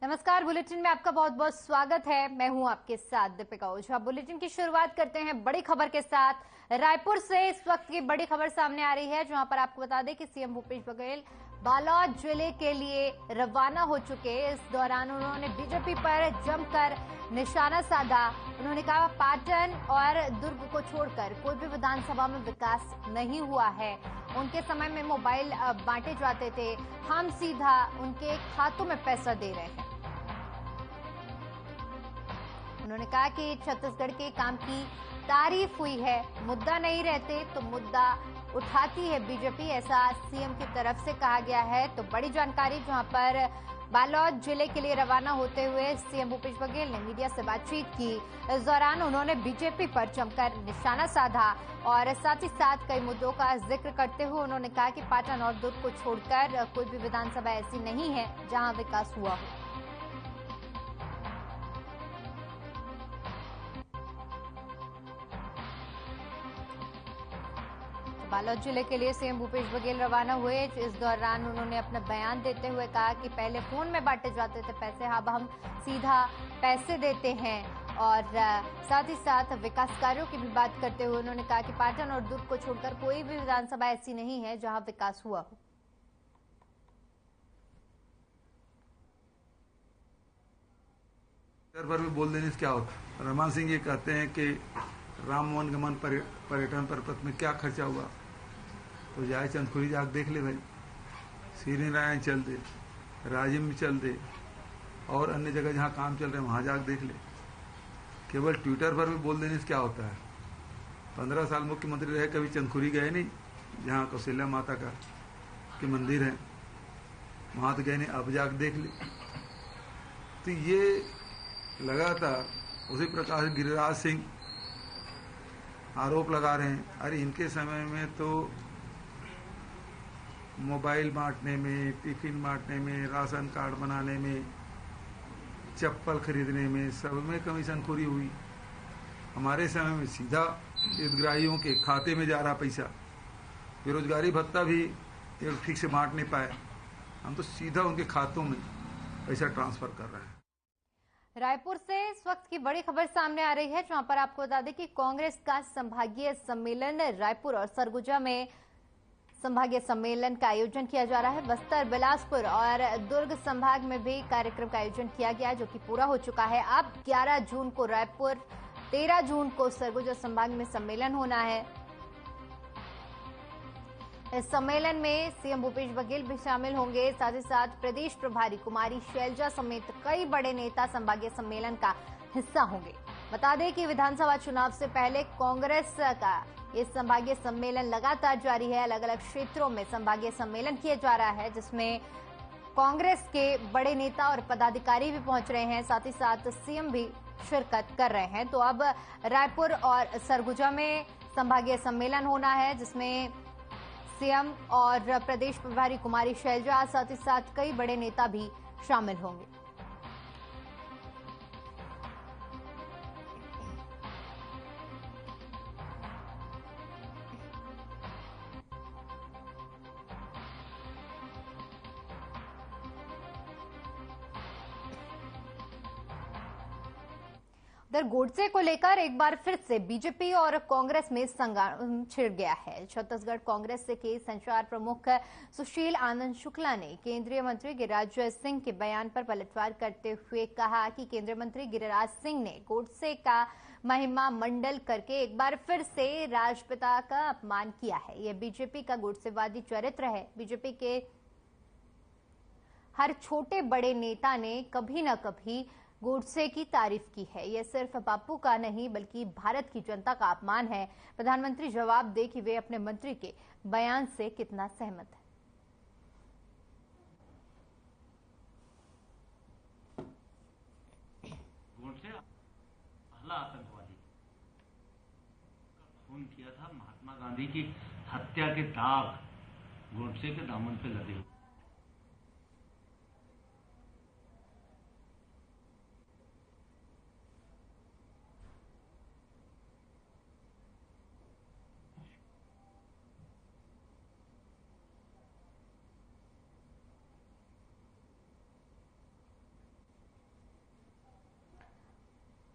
नमस्कार। बुलेटिन में आपका बहुत बहुत स्वागत है। मैं हूं आपके साथ दीपिका ओझा। बुलेटिन की शुरुआत करते हैं बड़ी खबर के साथ। रायपुर से इस वक्त की बड़ी खबर सामने आ रही है, जहां पर आपको बता दें कि सीएम भूपेश बघेल बालोद जिले के लिए रवाना हो चुके। इस दौरान उन्होंने बीजेपी पर जमकर निशाना साधा। उन्होंने कहा पाटन और दुर्ग को छोड़कर कोई भी विधानसभा में विकास नहीं हुआ है। उनके समय में मोबाइल बांटे जाते थे, हम सीधा उनके खातों में पैसा दे रहे हैं। उन्होंने कहा कि छत्तीसगढ़ के काम की तारीफ हुई है, मुद्दा नहीं रहते तो मुद्दा उठाती है बीजेपी, ऐसा सीएम की तरफ से कहा गया है। तो बड़ी जानकारी, जहां पर बालोद जिले के लिए रवाना होते हुए सीएम भूपेश बघेल ने मीडिया से बातचीत की। इस दौरान उन्होंने बीजेपी पर जमकर निशाना साधा और साथ ही साथ कई मुद्दों का जिक्र करते हुए उन्होंने कहा कि पाटन और दुर्ग को छोड़कर कोई भी विधानसभा ऐसी नहीं है जहां विकास हुआ हो। बालोद जिले के लिए सीएम भूपेश बघेल रवाना हुए। इस दौरान उन्होंने अपना बयान देते हुए कहा कि पहले फोन में बांटे जाते थे पैसे, अब हम सीधा पैसे देते हैं। और साथ ही साथ विकास कार्यों की भी बात करते हुए उन्होंने कहा कि पाटन और दुर्ग को छोड़कर कोई भी विधानसभा ऐसी नहीं है जहां विकास हुआ हो। पर भी बोल देने से क्या होता। रमान सिंह ये कहते हैं कि राम मोहन गमन पर्यटन पर्पथ में क्या खर्चा हुआ, तो जाए चंदखुरी जाके देख ले भाई। श्री नारायण चल दे, राजिम में चल दे, और अन्य जगह जहाँ काम चल रहे हैं वहाँ जाके देख ले। केवल ट्विटर पर भी बोल देने से क्या होता है। 15 साल मुख्यमंत्री रहे, कभी चंदखुरी गए नहीं, जहाँ कौशल्या माता का के मंदिर है, वहाँ तो गए नहीं, अब जाके देख ले। तो ये लगातार उसी प्रकार से गिरिराज सिंह आरोप लगा रहे हैं, अरे इनके समय में तो मोबाइल बांटने में, टिफिन बांटने में, राशन कार्ड बनाने में, चप्पल खरीदने में, सब में कमीशनखोरी हुई। हमारे समय में सीधा हितग्राहियों के खाते में जा रहा पैसा। बेरोजगारी भत्ता भी एक ठीक से बांट नहीं पाए, हम तो सीधा उनके खातों में पैसा ट्रांसफर कर रहे हैं। रायपुर से इस वक्त की बड़ी खबर सामने आ रही है, जहां पर आपको बता दें कि कांग्रेस का संभागीय सम्मेलन रायपुर और सरगुजा में संभागीय सम्मेलन का आयोजन किया जा रहा है। बस्तर, बिलासपुर और दुर्ग संभाग में भी कार्यक्रम का आयोजन किया गया, जो कि पूरा हो चुका है। अब 11 जून को रायपुर, 13 जून को सरगुजा संभाग में सम्मेलन होना है। इस सम्मेलन में सीएम भूपेश बघेल भी शामिल होंगे। साथ ही साथ प्रदेश प्रभारी कुमारी शैलजा समेत कई बड़े नेता संभागीय सम्मेलन का हिस्सा होंगे। बता दें कि विधानसभा चुनाव से पहले कांग्रेस का ये संभागीय सम्मेलन लगातार जारी है। अलग अलग क्षेत्रों में संभागीय सम्मेलन किया जा रहा है, जिसमें कांग्रेस के बड़े नेता और पदाधिकारी भी पहुंच रहे हैं, साथ ही साथ सीएम भी शिरकत कर रहे हैं। तो अब रायपुर और सरगुजा में संभागीय सम्मेलन होना है, जिसमें सीएम और प्रदेश प्रभारी कुमारी शैलजा, साथ ही साथ कई बड़े नेता भी शामिल होंगे। उधर गोडसे को लेकर एक बार फिर से बीजेपी और कांग्रेस में संग्राम छिड़ गया है। छत्तीसगढ़ कांग्रेस के संचार प्रमुख सुशील आनंद शुक्ला ने केंद्रीय मंत्री गिरिराज सिंह के बयान पर पलटवार करते हुए कहा कि केंद्रीय मंत्री गिरिराज सिंह ने गोडसे का महिमा मंडल करके एक बार फिर से राष्ट्रपिता का अपमान किया है। यह बीजेपी का गोडसेवादी चरित्र है। बीजेपी के हर छोटे बड़े नेता ने कभी न कभी गोडसे की तारीफ की है। यह सिर्फ बापू का नहीं बल्कि भारत की जनता का अपमान है। प्रधानमंत्री जवाब दे कि वे अपने मंत्री के बयान से कितना सहमत है। गोडसे पहला आतंकवादी खून किया था। महात्मा गांधी की हत्या के दाग गोडसे के दामन पे लगे हुए।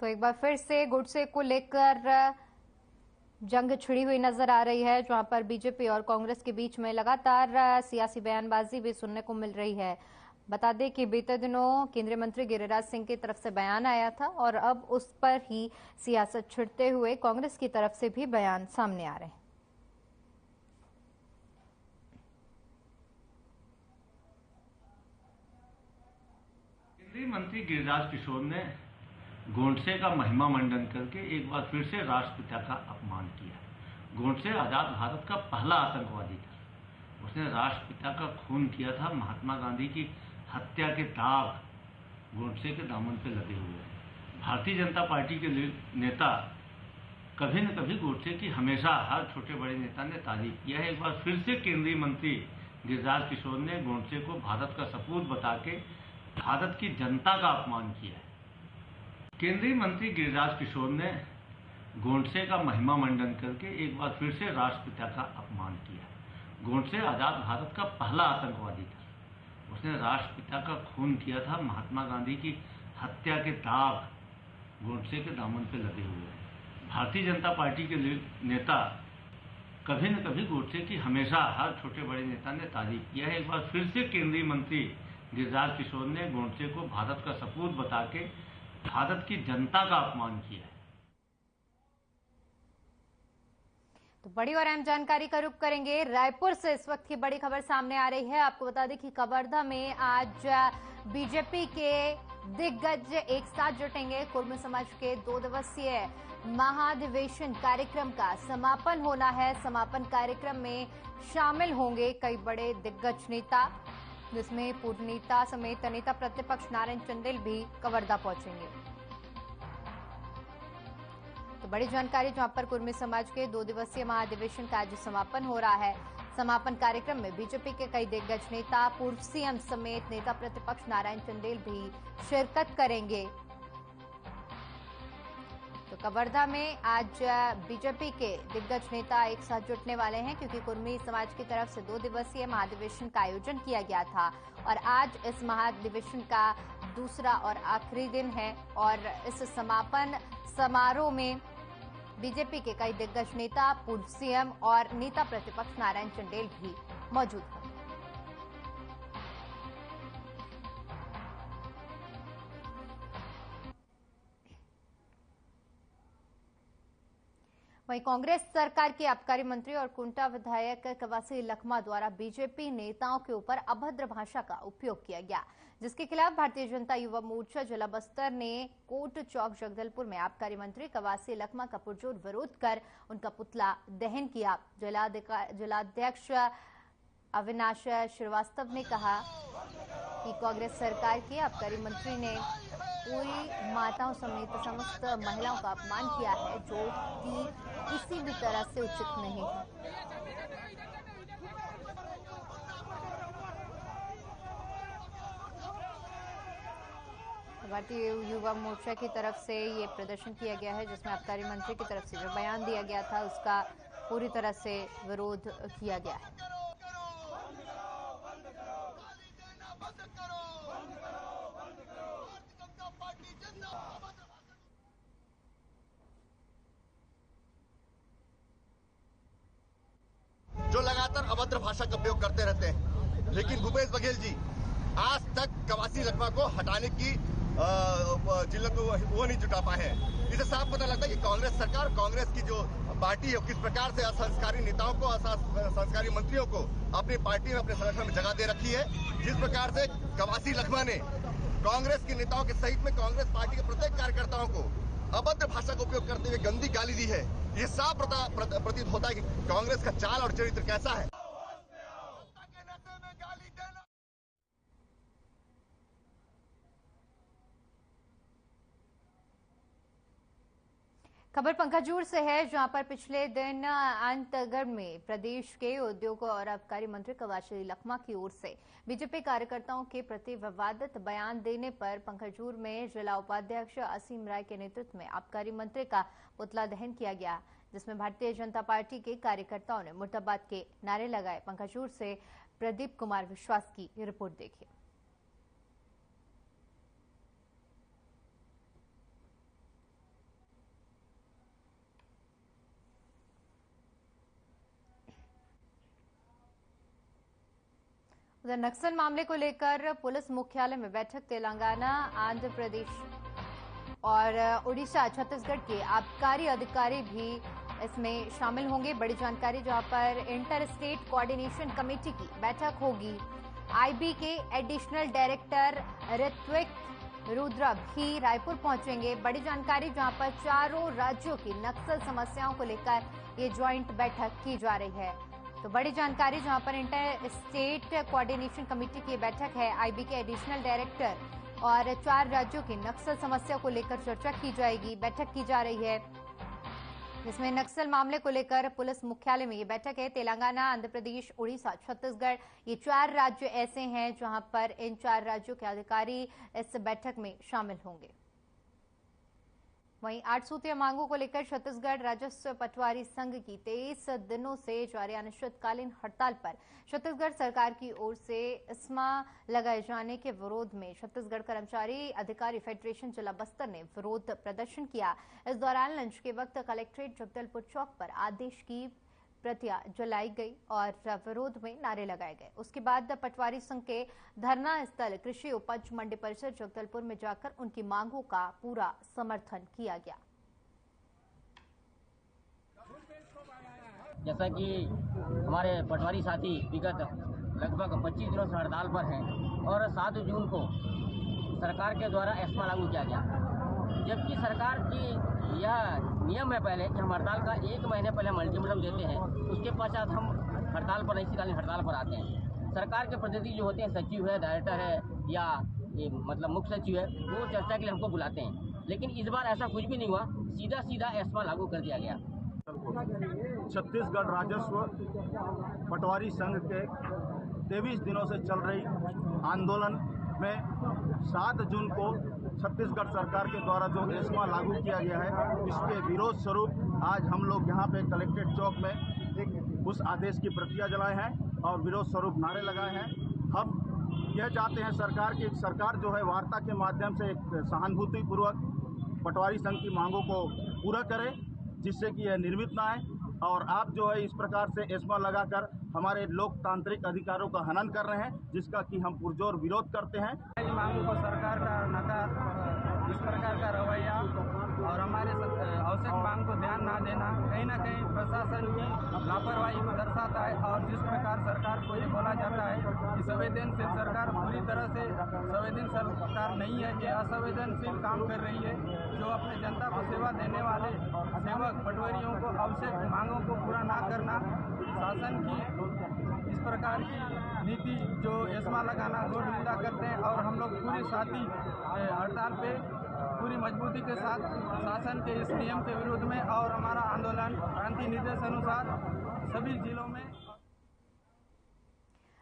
तो एक बार फिर से गोडसे को लेकर जंग छिड़ी हुई नजर आ रही है, जहां पर बीजेपी और कांग्रेस के बीच में लगातार सियासी बयानबाजी भी सुनने को मिल रही है। बता दें कि बीते दिनों केंद्रीय मंत्री गिरिराज सिंह की तरफ से बयान आया था और अब उस पर ही सियासत छिड़ते हुए कांग्रेस की तरफ से भी बयान सामने आ रहे हैं। केंद्रीय मंत्री गिरिराज किशोर ने गोडसे का महिमा मंडन करके एक बार फिर से राष्ट्रपिता का अपमान किया। गोडसे आजाद भारत का पहला आतंकवादी था। उसने राष्ट्रपिता का खून किया था। महात्मा गांधी की हत्या के दाग गोडसे के दामन पे लगे हुए हैं। भारतीय जनता पार्टी के नेता कभी न कभी गोडसे की हमेशा हर छोटे बड़े नेता ने तारीफ किया है। एक बार फिर से केंद्रीय मंत्री गिरिराज किशोर ने गोडसे को भारत का सपूत बता के भारत की जनता का अपमान किया है। केंद्रीय मंत्री गिरिराज किशोर ने गोडसे का महिमा मंडन करके एक बार फिर से राष्ट्रपिता का अपमान किया। गोडसे आजाद भारत का पहला आतंकवादी था। उसने राष्ट्रपिता का खून किया था। महात्मा गांधी की हत्या के दाग गोडसे के दामन पे लगे हुए हैं। भारतीय जनता पार्टी के नेता कभी न कभी गोडसे की हमेशा हर छोटे बड़े नेता ने तारीफ किया है। एक बार फिर से केंद्रीय मंत्री गिरिराज किशोर ने गोडसे को भारत का सपूत बता के भारत की जनता का अपमान किया है। तो बड़ी और अहम जानकारी का रुख करेंगे। रायपुर से इस वक्त की बड़ी खबर सामने आ रही है। आपको बता दें कि कवर्धा में आज बीजेपी के दिग्गज एक साथ जुटेंगे। कुर्मी समाज के 2 दिवसीय महाधिवेशन कार्यक्रम का समापन होना है। समापन कार्यक्रम में शामिल होंगे कई बड़े दिग्गज नेता, जिसमें पूर्व नेता समेत नेता प्रतिपक्ष नारायण चंदेल भी कवर्धा पहुंचेंगे। तो बड़ी जानकारी, जहां पर कुर्मी समाज के 2 दिवसीय महाधिवेशन का आज समापन हो रहा है। समापन कार्यक्रम में बीजेपी के कई दिग्गज नेता, पूर्व सीएम समेत नेता प्रतिपक्ष नारायण चंदेल भी शिरकत करेंगे। तो कवर्धा में आज बीजेपी के दिग्गज नेता एक साथ जुटने वाले हैं, क्योंकि कुर्मी समाज की तरफ से 2 दिवसीय महाधिवेशन का आयोजन किया गया था और आज इस महाधिवेशन का दूसरा और आखिरी दिन है। और इस समापन समारोह में बीजेपी के कई दिग्गज नेता, पूर्व सीएम और नेता प्रतिपक्ष नारायण चंदेल भी मौजूद हैं। वहीं कांग्रेस सरकार के आबकारी मंत्री और कुंटा विधायक कवासी लखमा द्वारा बीजेपी नेताओं के ऊपर अभद्र भाषा का उपयोग किया गया, जिसके खिलाफ भारतीय जनता युवा मोर्चा जिला बस्तर ने कोट चौक जगदलपुर में आबकारी मंत्री कवासी लखमा का पुरजोर विरोध कर उनका पुतला दहन किया। जिलाध्यक्ष अविनाश श्रीवास्तव ने कहा कि कांग्रेस सरकार के आबकारी मंत्री ने पूरी माताओं समेत समस्त महिलाओं का अपमान किया है, जो कि किसी भी तरह से उचित नहीं है। भारतीय युवा मोर्चा की तरफ से ये प्रदर्शन किया गया है, जिसमें आबकारी मंत्री की तरफ से जो बयान दिया गया था उसका पूरी तरह से विरोध किया गया है। जो लगातार अभद्र भाषा का प्रयोग करते रहते हैं, लेकिन भूपेश बघेल जी आज तक कवासी लखमा को हटाने की जिले को वो नहीं जुटा पाए हैं। इसे साफ पता लगता है कि कांग्रेस सरकार, कांग्रेस की जो पार्टी है, किस प्रकार से असंस्कारी नेताओं को, असंस्कारी मंत्रियों को अपनी पार्टी में, अपने संगठन में जगह दे रखी है। जिस प्रकार से कवासी लखमा ने कांग्रेस के नेताओं के सहित में कांग्रेस पार्टी के प्रत्येक कार्यकर्ताओं को अभद्र भाषा का उपयोग करते हुए गंदी गाली दी है, ये साफ प्रतीत होता है कि कांग्रेस का चाल और चरित्र कैसा है। खबर पंखाजूर से है, जहां पर पिछले दिन अंतगढ़ में प्रदेश के उद्योग और आबकारी मंत्री कवासी लखमा की ओर से बीजेपी कार्यकर्ताओं के प्रति विवादित बयान देने पर पंखाजूर में जिला उपाध्यक्ष असीम राय के नेतृत्व में आबकारी मंत्री का पुतला दहन किया गया, जिसमें भारतीय जनता पार्टी के कार्यकर्ताओं ने मुर्दाबाद के नारे लगाए। पंखाजूर से प्रदीप कुमार विश्वास की रिपोर्ट देखिए। उधर नक्सल मामले को लेकर पुलिस मुख्यालय में बैठक तेलंगाना, आंध्र प्रदेश और उड़ीसा, छत्तीसगढ़ के आबकारी अधिकारी भी इसमें शामिल होंगे। बड़ी जानकारी जहां पर इंटर स्टेट कोऑर्डिनेशन कमेटी की बैठक होगी। आईबी के एडिशनल डायरेक्टर ऋत्विक रुद्रा भी रायपुर पहुंचेंगे। बड़ी जानकारी जहां पर चारों राज्यों की नक्सल समस्याओं को लेकर ये ज्वाइंट बैठक की जा रही है। तो बड़ी जानकारी जहां पर इंटर स्टेट कोऑर्डिनेशन कमेटी की बैठक है, आईबी के एडिशनल डायरेक्टर और 4 राज्यों की नक्सल समस्या को लेकर चर्चा की जाएगी। बैठक की जा रही है जिसमें नक्सल मामले को लेकर पुलिस मुख्यालय में ये बैठक है। तेलंगाना, आंध्र प्रदेश, उड़ीसा, छत्तीसगढ़, ये 4 राज्य ऐसे हैं जहां पर इन 4 राज्यों के अधिकारी इस बैठक में शामिल होंगे। वहीं 8 सूत्रीय मांगों को लेकर छत्तीसगढ़ राजस्व पटवारी संघ की 23 दिनों से जारी अनिश्चितकालीन हड़ताल पर छत्तीसगढ़ सरकार की ओर से इस्मा लगाए जाने के विरोध में छत्तीसगढ़ कर्मचारी अधिकारी फेडरेशन जिला बस्तर ने विरोध प्रदर्शन किया। इस दौरान लंच के वक्त कलेक्ट्रेट जगदलपुर चौक पर आदेश की प्रतियां जलाई गई और विरोध में नारे लगाए गए। उसके बाद पटवारी संघ के धरना स्थल कृषि उपज मंडी परिसर जगदलपुर में जाकर उनकी मांगों का पूरा समर्थन किया गया। जैसा कि हमारे पटवारी साथी विगत लगभग 25 दिनों से हड़ताल पर हैं और 7 जून को सरकार के द्वारा एस्मा लागू किया गया, जबकि सरकार की यह नियम है पहले कि हम हड़ताल का 1 महीने पहले हम अल्टीमेटम देते हैं, उसके पश्चात हम हड़ताल पर अनिश्चितकालीन हड़ताल पर आते हैं। सरकार के प्रतिनिधि जो होते हैं, सचिव है, डायरेक्टर है या मतलब मुख्य सचिव है, वो चर्चा के लिए हमको बुलाते हैं, लेकिन इस बार ऐसा कुछ भी नहीं हुआ, सीधा एस्मा लागू कर दिया गया। छत्तीसगढ़ राजस्व पटवारी संघ के 23 दिनों से चल रही आंदोलन में 7 जून को छत्तीसगढ़ सरकार के द्वारा जो एस्मा लागू किया गया है, इसके विरोध स्वरूप आज हम लोग यहाँ पे कलेक्ट्रेट चौक में उस आदेश की प्रतियां जलाए हैं और विरोध स्वरूप नारे लगाए हैं। हम यह चाहते हैं सरकार जो है वार्ता के माध्यम से एक सहानुभूतिपूर्वक पटवारी संघ की मांगों को पूरा करे, जिससे कि यह निर्मित ना आए और आप जो है इस प्रकार से एस्मा लगाकर हमारे लोकतांत्रिक अधिकारों का हनन कर रहे हैं, जिसका कि हम पुरजोर विरोध करते हैं। मांगों को सरकार का नकार, इस प्रकार का रवैया और हमारे आवश्यक मांग को ध्यान ना देना कहीं ना कहीं प्रशासन की लापरवाही को दर्शाता है। और जिस प्रकार सरकार को ये बोला जाता है कि संवेदनशील सरकार, पूरी तरह से संवेदनशील सरकार नहीं है, ये असंवेदनशील काम कर रही है। जो अपने जनता को सेवा देने वाले सेवक पटवारियों को आवश्यक मांगों को पूरा ना करना, शासन की इस प्रकार की नीति जो एस्मा लगाना घोर निंदा करते हैं। और हम लोग पूरे साथी हड़ताल पे पूरी मजबूती के साथ शासन के इस नियम के विरोध में और हमारा आंदोलन क्रांति निर्देश अनुसार सभी जिलों में।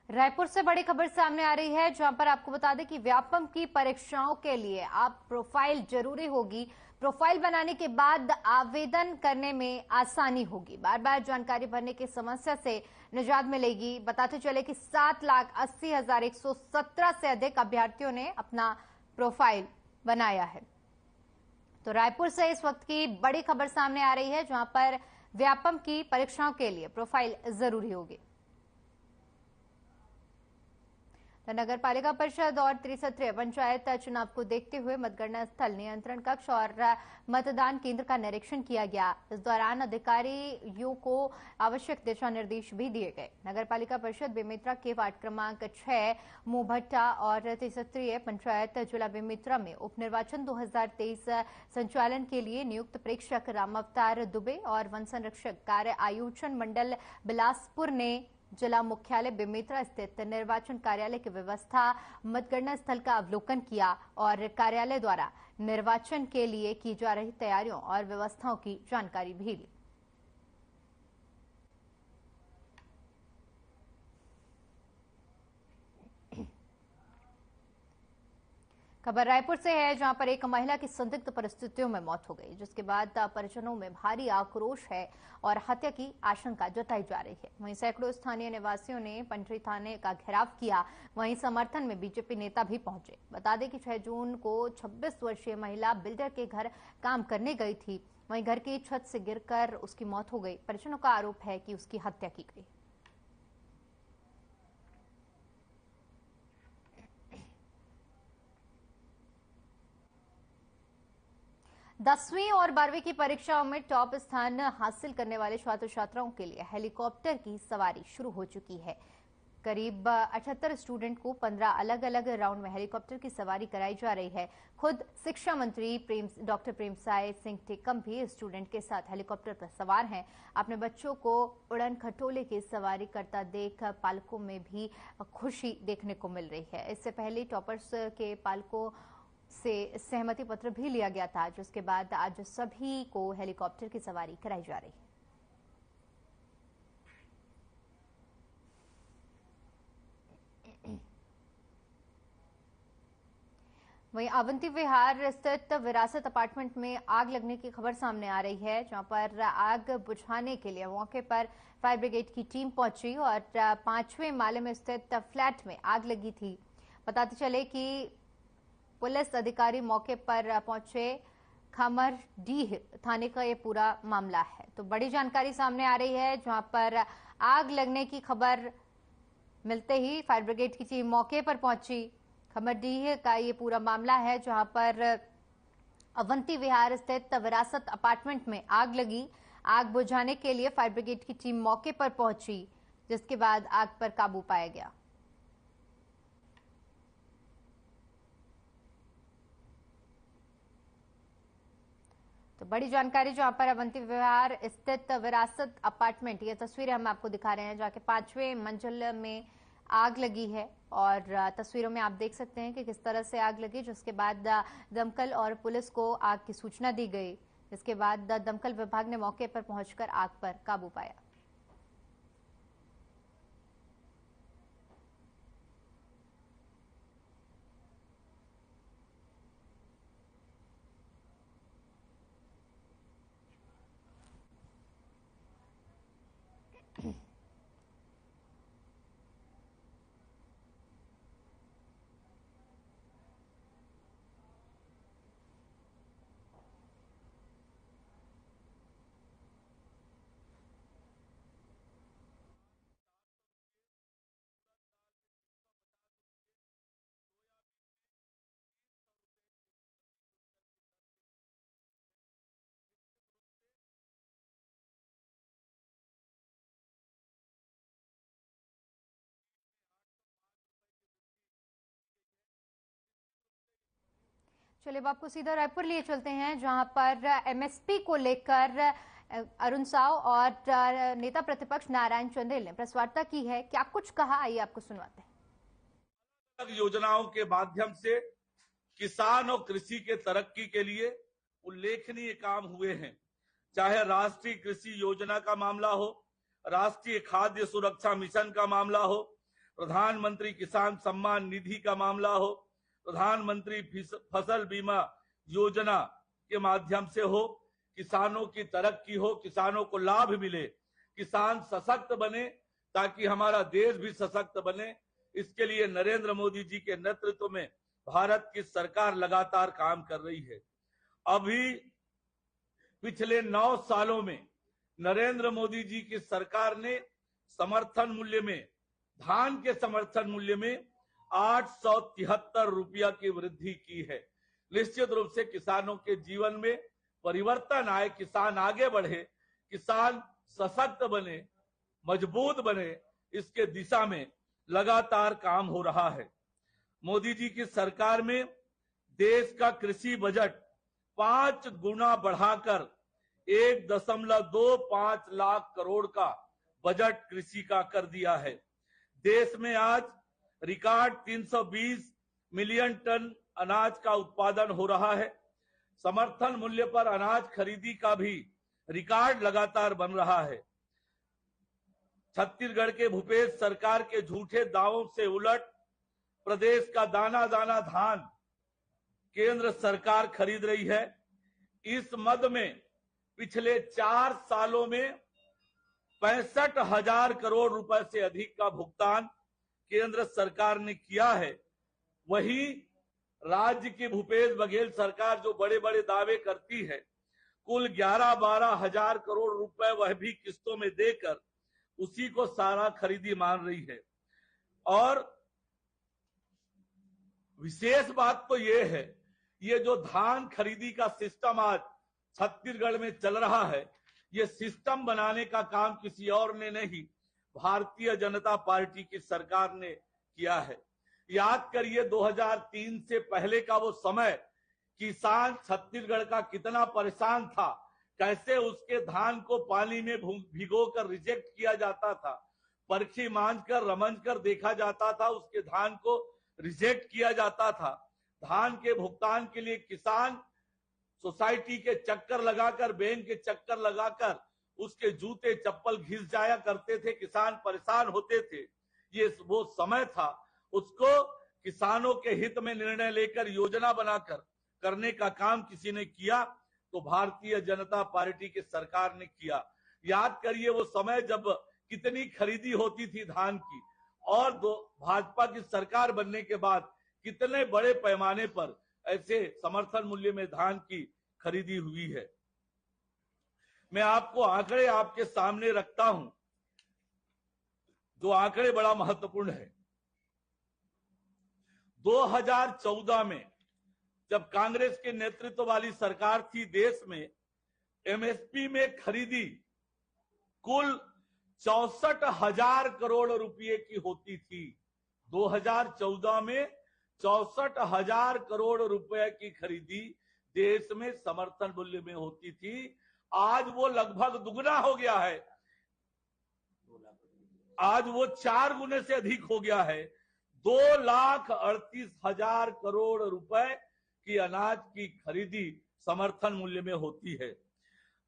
रायपुर से बड़ी खबर सामने आ रही है, जहां पर आपको बता दें कि व्यापम की परीक्षाओं के लिए आप प्रोफाइल जरूरी होगी। प्रोफाइल बनाने के बाद आवेदन करने में आसानी होगी, बार बार जानकारी भरने की समस्या से निजात मिलेगी। बताते चले कि 7,80,117 से अधिक अभ्यर्थियों ने अपना प्रोफाइल बनाया है। तो रायपुर से इस वक्त की बड़ी खबर सामने आ रही है, जहां पर व्यापम की परीक्षाओं के लिए प्रोफाइल जरूरी होगी। तो नगर पालिका परिषद और त्रिसत्रीय पंचायत चुनाव को देखते हुए मतगणना स्थल, नियंत्रण कक्ष और मतदान केंद्र का निरीक्षण किया गया। इस दौरान अधिकारियों को आवश्यक दिशा निर्देश भी दिए गए। नगर पालिका परिषद बेमेतरा के वार्ड क्रमांक 6 मोभट्टा और त्रिसत्रीय पंचायत जिला बेमेतरा में उपनिर्वाचन 2023 संचालन के लिए नियुक्त प्रेक्षक राम अवतार दुबे और वन संरक्षक कार्य आयोजन मंडल बिलासपुर ने जिला मुख्यालय बेमेतरा स्थित निर्वाचन कार्यालय की व्यवस्था, मतगणना स्थल का अवलोकन किया और कार्यालय द्वारा निर्वाचन के लिए की जा रही तैयारियों और व्यवस्थाओं की जानकारी भी ली। खबर रायपुर से है, जहां पर एक महिला की संदिग्ध परिस्थितियों में मौत हो गई, जिसके बाद परिजनों में भारी आक्रोश है और हत्या की आशंका जताई जा रही है। वहीं सैकड़ों स्थानीय निवासियों ने पंडरी थाने का घेराव किया। वहीं समर्थन में बीजेपी नेता भी पहुंचे। बता दें कि 6 जून को 26 वर्षीय महिला बिल्डर के घर काम करने गई थी। वहीं घर की छत से गिरकर उसकी मौत हो गई। परिजनों का आरोप है कि उसकी हत्या की गई। 10वीं और 12वीं की परीक्षाओं में टॉप स्थान हासिल करने वाले छात्र छात्राओं के लिए हेलीकॉप्टर की सवारी शुरू हो चुकी है। करीब 78 स्टूडेंट को 15 अलग अलग राउंड में हेलीकॉप्टर की सवारी कराई जा रही है। खुद शिक्षा मंत्री डॉक्टर प्रेमसाय सिंह टेकम भी स्टूडेंट के साथ हेलीकॉप्टर पर सवार हैं। अपने बच्चों को उड़न खटोले की सवारी करता देख पालकों में भी खुशी देखने को मिल रही है। इससे पहले टॉपर्स के पालकों से सहमति पत्र भी लिया गया था, जिसके बाद आज सभी को हेलीकॉप्टर की सवारी कराई जा रही है। वहीं अवंती विहार स्थित विरासत अपार्टमेंट में आग लगने की खबर सामने आ रही है, जहां पर आग बुझाने के लिए मौके पर फायर ब्रिगेड की टीम पहुंची और 5वें माले में स्थित फ्लैट में आग लगी थी। बताते चले कि पुलिस अधिकारी मौके पर पहुंचे। खमरडीह थाने का ये पूरा मामला है। तो बड़ी जानकारी सामने आ रही है, जहां पर आग लगने की खबर मिलते ही फायर ब्रिगेड की टीम मौके पर पहुंची। खमरडीह का ये पूरा मामला है, जहां पर अवंती विहार स्थित विरासत अपार्टमेंट में आग लगी। आग बुझाने के लिए फायर ब्रिगेड की टीम मौके पर पहुंची, जिसके बाद आग पर काबू पाया गया। तो बड़ी जानकारी जहां पर अवंती विहार स्थित विरासत अपार्टमेंट, ये तस्वीरें हम आपको दिखा रहे हैं, जाके 5वें मंजिल में आग लगी है। और तस्वीरों में आप देख सकते हैं कि किस तरह से आग लगी, जिसके बाद दमकल और पुलिस को आग की सूचना दी गई। इसके बाद दमकल विभाग ने मौके पर पहुंचकर आग पर काबू पाया। चलिए अब आपको सीधा रायपुर लिए चलते हैं, जहां पर एमएसपी को लेकर अरुण साव और नेता प्रतिपक्ष नारायण चंदेल ने प्रेस वार्ता की है। क्या कुछ कहा, आइए आपको सुनवाते हैं। योजनाओं के माध्यम से किसान और कृषि के तरक्की के लिए उल्लेखनीय काम हुए हैं। चाहे राष्ट्रीय कृषि योजना का मामला हो, राष्ट्रीय खाद्य सुरक्षा मिशन का मामला हो, प्रधानमंत्री किसान सम्मान निधि का मामला हो, प्रधानमंत्री फसल बीमा योजना के माध्यम से हो, किसानों की तरक्की हो, किसानों को लाभ मिले, किसान सशक्त बने, ताकि हमारा देश भी सशक्त बने। इसके लिए नरेंद्र मोदी जी के नेतृत्व में भारत की सरकार लगातार काम कर रही है। अभी पिछले 9 सालों में नरेंद्र मोदी जी की सरकार ने समर्थन मूल्य में, धान के समर्थन मूल्य में 873 रुपया की वृद्धि की है। निश्चित रूप से किसानों के जीवन में परिवर्तन आए, किसान आगे बढ़े, किसान सशक्त बने, मजबूत बने, इसके दिशा में लगातार काम हो रहा है। मोदी जी की सरकार में देश का कृषि बजट 5 गुना बढ़ाकर 1.25 लाख करोड़ का बजट कृषि का कर दिया है। देश में आज रिकॉर्ड 320 मिलियन टन अनाज का उत्पादन हो रहा है। समर्थन मूल्य पर अनाज खरीदी का भी रिकॉर्ड लगातार बन रहा है। छत्तीसगढ़ के भूपेश सरकार के झूठे दावों से उलट प्रदेश का दाना दाना धान केंद्र सरकार खरीद रही है। इस मद में पिछले 4 सालों में 65,000 करोड़ रुपए से अधिक का भुगतान केंद्र सरकार ने किया है। वहीं राज्य की भूपेश बघेल सरकार जो बड़े बड़े दावे करती है, कुल 11-12 हजार करोड़ रुपए वह भी किस्तों में देकर उसी को सारा खरीदी मान रही है। और विशेष बात तो ये है, ये जो धान खरीदी का सिस्टम आज छत्तीसगढ़ में चल रहा है, ये सिस्टम बनाने का काम किसी और ने नहीं, भारतीय जनता पार्टी की सरकार ने किया है। याद करिए 2003 से पहले का वो समय, किसान छत्तीसगढ़ का कितना परेशान था, कैसे उसके धान को पानी में भिगोकर रिजेक्ट किया जाता था, परखी मांझ कर रमंज कर देखा जाता था, उसके धान को रिजेक्ट किया जाता था। धान के भुगतान के लिए किसान सोसाइटी के चक्कर लगाकर, बैंक के चक्कर लगाकर उसके जूते चप्पल घिस जाया करते थे, किसान परेशान होते थे। ये वो समय था, उसको किसानों के हित में निर्णय लेकर योजना बनाकर करने का काम किसी ने किया तो भारतीय जनता पार्टी की सरकार ने किया। याद करिए वो समय जब कितनी खरीदी होती थी धान की, और भाजपा की सरकार बनने के बाद कितने बड़े पैमाने पर ऐसे समर्थन मूल्य में धान की खरीदी हुई है। मैं आपको आंकड़े आपके सामने रखता हूं, जो आंकड़े बड़ा महत्वपूर्ण है। 2014 में जब कांग्रेस के नेतृत्व वाली सरकार थी, देश में एमएसपी में खरीदी कुल 64,000 करोड़ रुपए की होती थी। 2014 में 64,000 करोड़ रुपए की खरीदी देश में समर्थन मूल्य में होती थी। आज वो लगभग दुगना हो गया है, आज वो 4 गुने से अधिक हो गया है। 2,38,000 करोड़ रुपए की अनाज की खरीदी समर्थन मूल्य में होती है।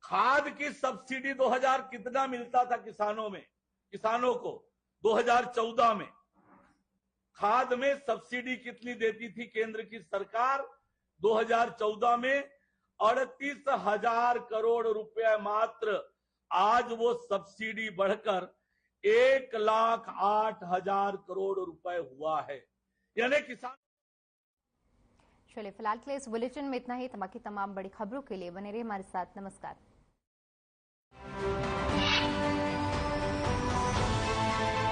खाद की सब्सिडी 2000 कितना मिलता था किसानों को 2014 में? खाद में सब्सिडी कितनी देती थी केंद्र की सरकार? 2014 में 38,000 करोड़ रुपए मात्र। आज वो सब्सिडी बढ़कर 1,08,000 करोड़ रुपए हुआ है। यानी किसान। चलिए फिलहाल के लिए इस बुलेटिन में इतना ही। बाकी तमाम बड़ी खबरों के लिए बने रहिए हमारे साथ। नमस्कार।